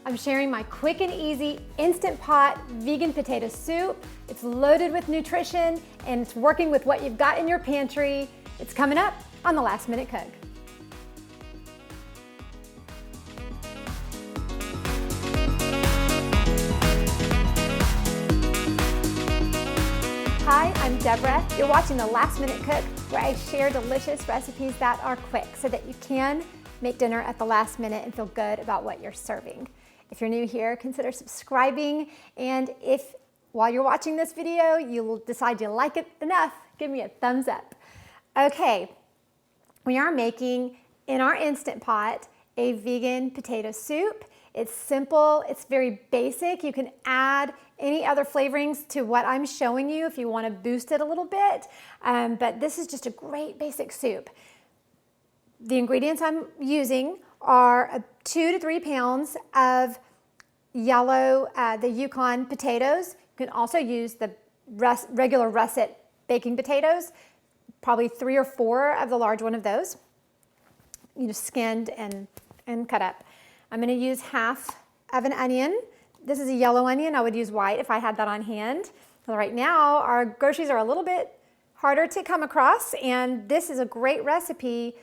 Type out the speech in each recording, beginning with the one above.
I'm sharing my quick and easy Instant Pot vegan potato soup. It's loaded with nutrition and it's working with what you've got in your pantry. It's coming up on the Last Minute Cook. Hi, I'm Deborah. You're watching the Last Minute Cook, where I share delicious recipes that are quick so that you can make dinner at the last minute and feel good about what you're serving. If you're new here, consider subscribing, and if while you're watching this video you will decide you like it enough, give me a thumbs up. Okay, we are making in our Instant Pot a vegan potato soup. It's simple, it's very basic. You can add any other flavorings to what I'm showing you if you want to boost it a little bit, but this is just a great basic soup. The ingredients I'm using are 2 to 3 pounds of yellow, the Yukon potatoes. You can also use the regular russet baking potatoes, probably 3 or 4 of the large one of those, skinned and cut up. I'm going to use half of an onion. This is a yellow onion. I would use white if I had that on hand. So right now, our groceries are a little bit harder to come across, and this is a great recipe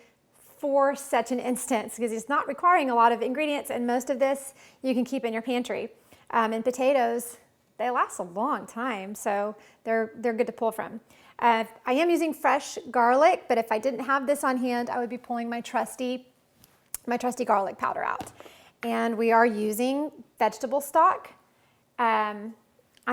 for such an instance because it's not requiring a lot of ingredients, and most of this you can keep in your pantry. And potatoes, they last a long time, so they're good to pull from. I am using fresh garlic, but if I didn't have this on hand, I would be pulling my trusty garlic powder out. And we are using vegetable stock. I'm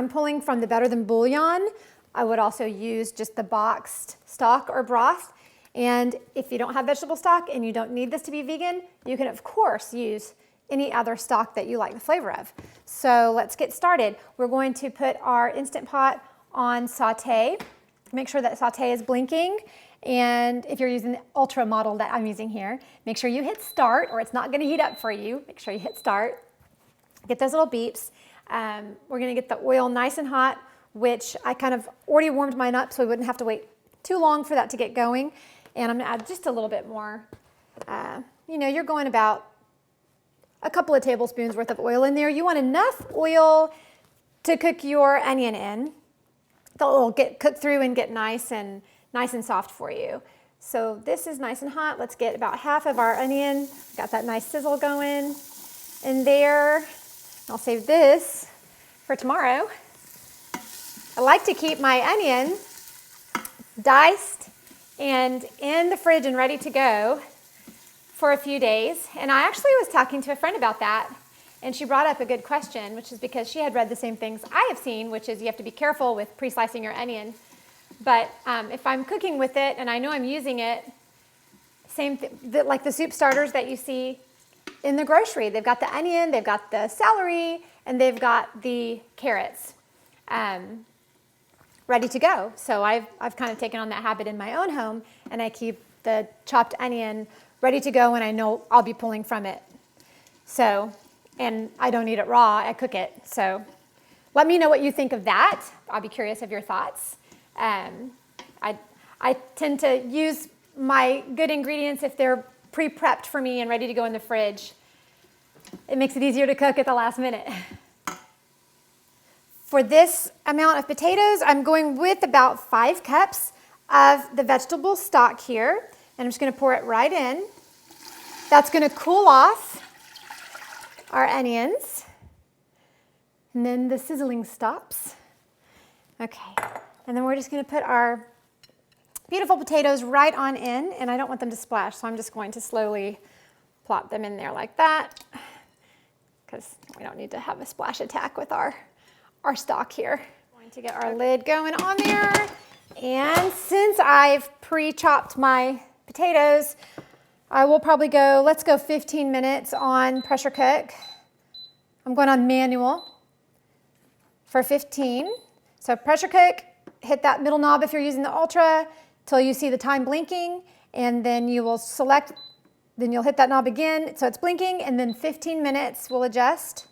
pulling from the Better Than Bouillon. I would also use just the boxed stock or broth. And if you don't have vegetable stock and you don't need this to be vegan, you can of course use any other stock that you like the flavor of. So let's get started. We're going to put our Instant Pot on saute. Make sure that saute is blinking. And if you're using the Ultra model that I'm using here, make sure you hit start or it's not gonna heat up for you. Make sure you hit start. Get those little beeps. We're gonna get the oil nice and hot, which I kind of already warmed mine up so we wouldn't have to wait too long for that to get going. And I'm gonna add just a little bit more. You're going about a couple of tablespoons worth of oil in there. You want enough oil to cook your onion in. They'll get cooked through and get nice and soft for you. So this is nice and hot. Let's get about half of our onion. Got that nice sizzle going in there. I'll save this for tomorrow. I like to keep my onion diced and in the fridge and ready to go for a few days. And I actually was talking to a friend about that, and she brought up a good question, which is because she had read the same things I have seen, which is you have to be careful with pre-slicing your onion. But if I'm cooking with it and I know I'm using it, same like the soup starters that you see in the grocery. They've got the onion, they've got the celery, and they've got the carrots ready to go. So I've kind of taken on that habit in my own home, and I keep the chopped onion ready to go when I know I'll be pulling from it. So, and I don't eat it raw, I cook it. So let me know what you think of that. I'll be curious of your thoughts. I tend to use my good ingredients if they're pre-prepped for me and ready to go in the fridge. It makes it easier to cook at the last minute. For this amount of potatoes, I'm going with about 5 cups of the vegetable stock here, and I'm just going to pour it right in. That's going to cool off our onions, and then the sizzling stops. Okay. And then we're just going to put our beautiful potatoes right on in, and I don't want them to splash, so I'm just going to slowly plop them in there like that, because we don't need to have a splash attack with our stock here. Going to get our lid going on there, and since I've pre-chopped my potatoes, I will probably let's go 15 minutes on pressure cook. I'm going on manual for 15. So pressure cook. Hit that middle knob if you're using the Ultra till you see the time blinking, and then you will select, then you'll hit that knob again so it's blinking, and then 15 minutes will adjust.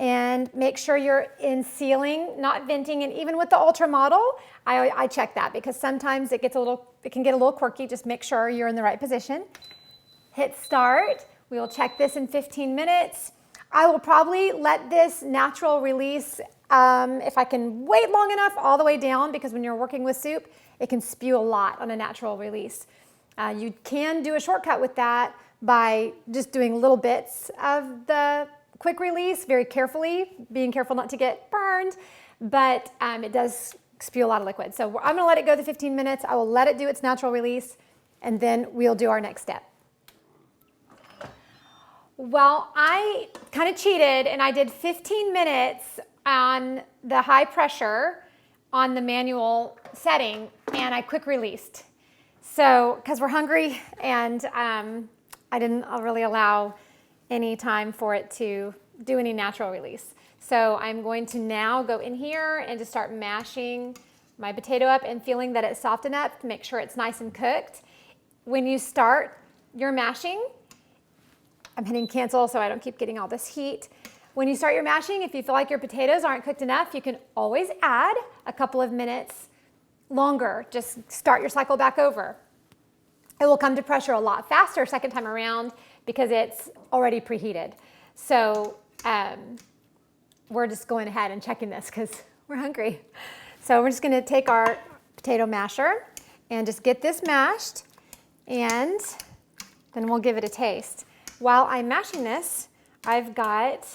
And make sure you're in sealing, not venting, and even with the Ultra model, I check that because sometimes it can get a little quirky. Just make sure you're in the right position. Hit start. We will check this in 15 minutes. I will probably let this natural release, if I can wait long enough, all the way down, because when you're working with soup, it can spew a lot on a natural release. You can do a shortcut with that by just doing little bits of the quick release very carefully, being careful not to get burned, but it does spew a lot of liquid. So I'm gonna let it go the 15 minutes. I will let it do its natural release, and then we'll do our next step. Well, I kind of cheated and I did 15 minutes on the high pressure on the manual setting, and I quick released. So, because we're hungry, and I didn't really allow any time for it to do any natural release. So I'm going to now go in here and just start mashing my potato up and feeling that it's soft enough to make sure it's nice and cooked. When you start your mashing, I'm hitting cancel so I don't keep getting all this heat. When you start your mashing, if you feel like your potatoes aren't cooked enough, you can always add a couple of minutes longer. Just start your cycle back over. It will come to pressure a lot faster second time around because it's already preheated. So we're just going ahead and checking this because we're hungry. So we're just going to take our potato masher and just get this mashed, and then we'll give it a taste. While I'm mashing this, I've got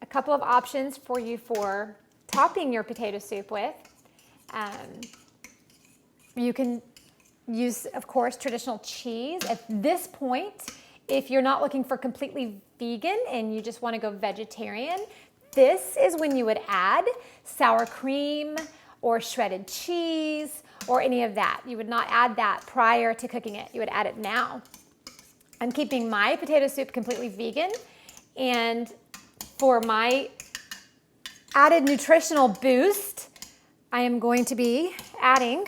a couple of options for you for topping your potato soup with. You can use, of course, traditional cheese. At this point, if you're not looking for completely vegan and you just want to go vegetarian, this is when you would add sour cream or shredded cheese or any of that. You would not add that prior to cooking it. You would add it now. I'm keeping my potato soup completely vegan, and for my added nutritional boost, I am going to be adding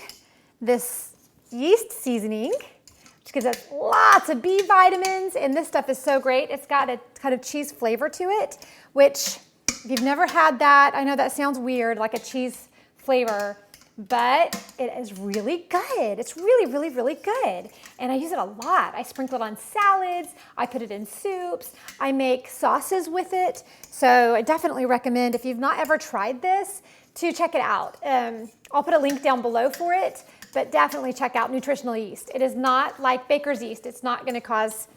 this yeast seasoning, which gives us lots of B vitamins, and this stuff is so great. It's got a kind of cheese flavor to it, which if you've never had that, I know that sounds weird, like a cheese flavor, but it is really good. It's really, really, really good. And I use it a lot. I sprinkle it on salads. I put it in soups. I make sauces with it. So I definitely recommend, if you've not ever tried this, to check it out. I'll put a link down below for it, but definitely check out nutritional yeast. It is not like baker's yeast. It's not gonna cause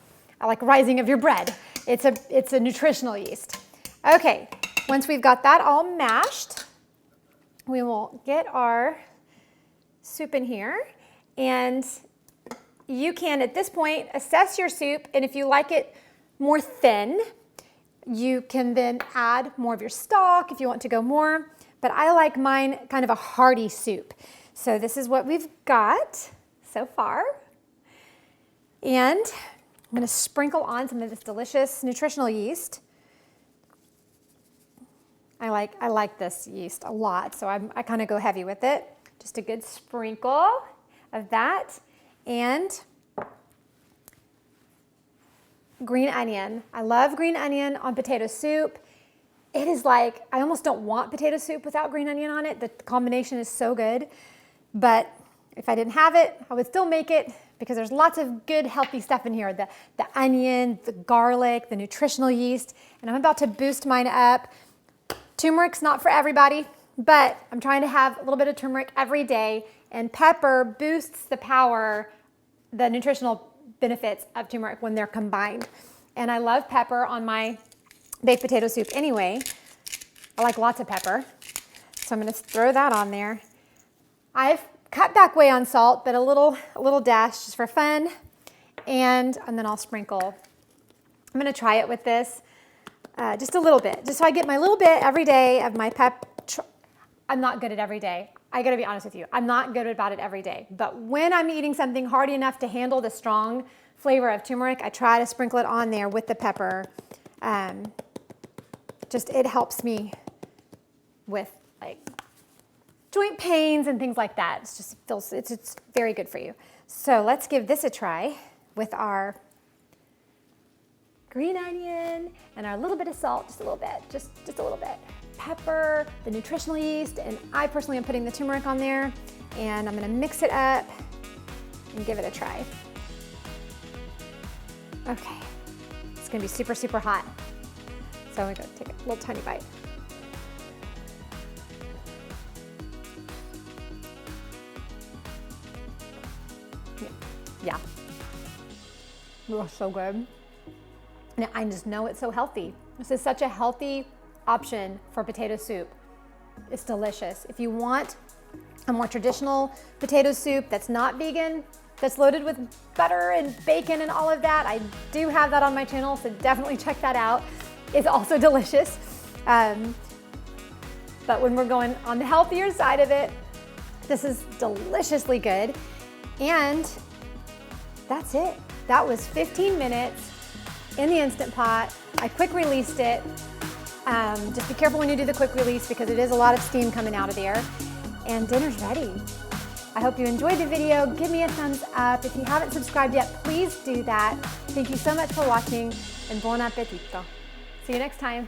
like rising of your bread. It's a nutritional yeast. Okay, once we've got that all mashed, we will get our soup in here, and you can, at this point, assess your soup, and if you like it more thin, you can then add more of your stock if you want to go more, but I like mine kind of a hearty soup. So this is what we've got so far, and I'm gonna sprinkle on some of this delicious nutritional yeast. I like this yeast a lot, so I kind of go heavy with it. Just a good sprinkle of that. And green onion. I love green onion on potato soup. It is like, I almost don't want potato soup without green onion on it. The combination is so good. But if I didn't have it, I would still make it because there's lots of good, healthy stuff in here. The onion, the garlic, the nutritional yeast, and I'm about to boost mine up. Turmeric's not for everybody, but I'm trying to have a little bit of turmeric every day, and pepper boosts the power, the nutritional benefits of turmeric when they're combined. And I love pepper on my baked potato soup anyway. I like lots of pepper, so I'm gonna throw that on there. I've cut back way on salt, but a little dash just for fun, and then I'll sprinkle. I'm gonna try it with this. Just a little bit, just so I get my little bit every day of my pep. I'm not good at every day. I gotta be honest with you. I'm not good about it every day. But when I'm eating something hearty enough to handle the strong flavor of turmeric, I try to sprinkle it on there with the pepper. Just, it helps me with like joint pains and things like that. It's just, it's very good for you. So let's give this a try with our green onion and our little bit of salt, just a little bit, just a little bit. Pepper, the nutritional yeast, and I personally am putting the turmeric on there, and I'm gonna mix it up and give it a try. Okay, It's gonna be super, super hot. So I'm gonna take a little tiny bite. Yeah. Oh, so good. And I just know it's so healthy. This is such a healthy option for potato soup. It's delicious. If you want a more traditional potato soup that's not vegan, that's loaded with butter and bacon and all of that, I do have that on my channel, so definitely check that out. It's also delicious. But when we're going on the healthier side of it, this is deliciously good. And that's it. That was 15 minutes in the Instant Pot. I quick released it. Just be careful when you do the quick release because it is a lot of steam coming out of there. And dinner's ready. I hope you enjoyed the video. Give me a thumbs up. If you haven't subscribed yet, please do that. Thank you so much for watching and buon appetito. See you next time.